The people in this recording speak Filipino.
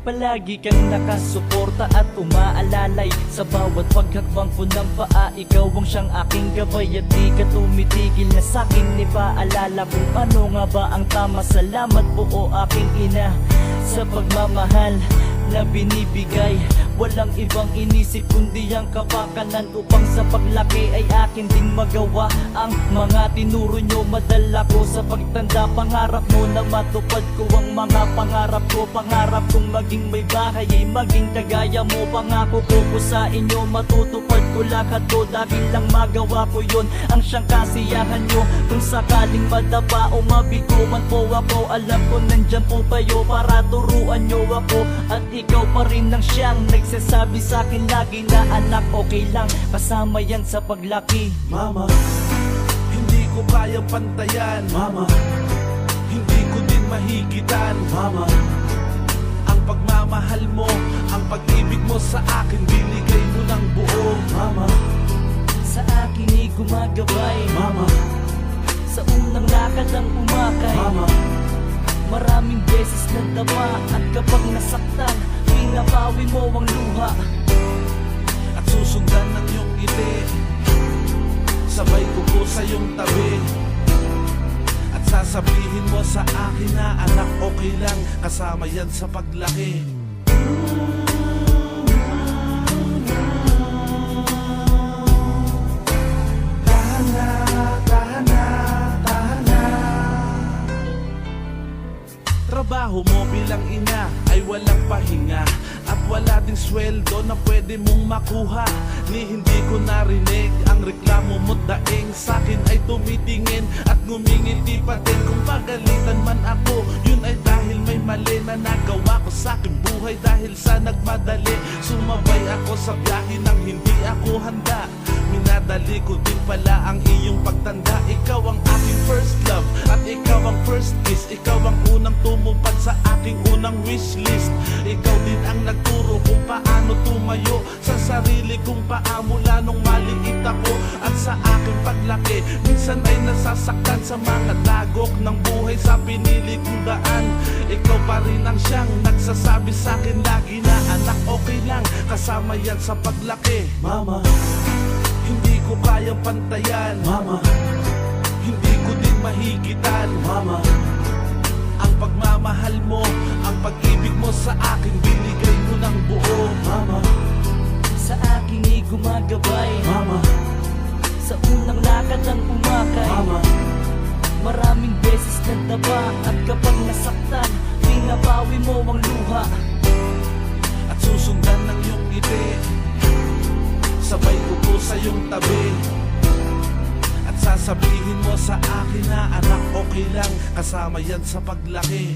Palagi kang nakasuporta at umaalalay sa bawat paghakbang ko ng paa. Ikaw ang siyang aking gabay at di ka tumitigil na sa'kin ipaalala kung ano nga ba ang tama. Salamat po o aking ina sa pagmamahal na binibigay. Walang ibang inisip kundi ang kapakanan upang sa paglaki ay akin ding magawa ang mga tinuro nyo. Madala ko sa pagtanda, pangarap mo na matupad ko ang mga pangarap ko. Pangarap kong maging may bahay ay maging kagaya mo. Pangako ko sa inyo matutupad ko lahat to dahil lang magawa ko yun ang siyang kasiyahan nyo. Kung sakaling madapa o mabigo man po ako, alam ko nandyan po kayo para turuan nyo ako. At ikaw pa rin ang siyang nagsasabi sa'kin lagi na anak okay lang kasama yan sa paglaki. Mama, hindi ko kayang pantayan. Mama, hindi ko din mahigitan. Mama, ang pagmamahal mo, ang pag-ibig mo sa akin, binigay mo ng buo. Mama, Sa akin ay gumagabay. Mama, Sa unang lakad ang umakay. Mama, Maraming beses nadapa at kapag nasaktan, pinapawi mo ang luha. at susundan ng iyong ngiti, sabay ko po sa iyong tabi. At sasabihin mo sa akin na anak okay lang kasama yan sa paglaki. Tahan na, tahan na, tahan na. Trabaho mo bilang ina ay walang pahinga at wala ding sweldo na pwede mong makuha. Ni hindi ko narinig ang reklamo mo daing sa'kin ay tumitingin at ngumingiti pa din. Kung pagalitan man ako, yun ay dahil may mali na nagawa ko sa'king buhay. Dahil sa nagmadali, sumabay ako sa biyahe nang hindi ako handa. Minadali ko din pala ang iyong pagtanda. Ikaw ang aking first love at ikaw ang first kiss. Ikaw ang unang tumupad sa aking unang wishlist. Ikaw din ang nagturo kung paano tumayo sa sarili kong paa mula nung maliit ako. At sa aking paglaki, minsan ay nasasaktan sa mga dagok ng buhay sa pinili kong daan. Ikaw pa rin ang siyang nagsasabi sa'kin lagi na anak okay lang kasama yan sa paglaki. Mama, hindi ko kayang pantayan. Mama, hindi ko din mahigitan. Mama, ang pagmamahal mo, ang pag-ibig mo sa akin, binigay mo ng buo. Mama, Sa akin ay gumagabay. Mama, Sa unang lakad ang umakay. Mama, Maraming beses nadapa at kapag nasaktan, pinapawi mo ang luha. at susundan ng iyong ngiti, sabay ko po sa iyong tabi. At sasabihin mo sa akin na anak okay lang kasama yan sa paglaki.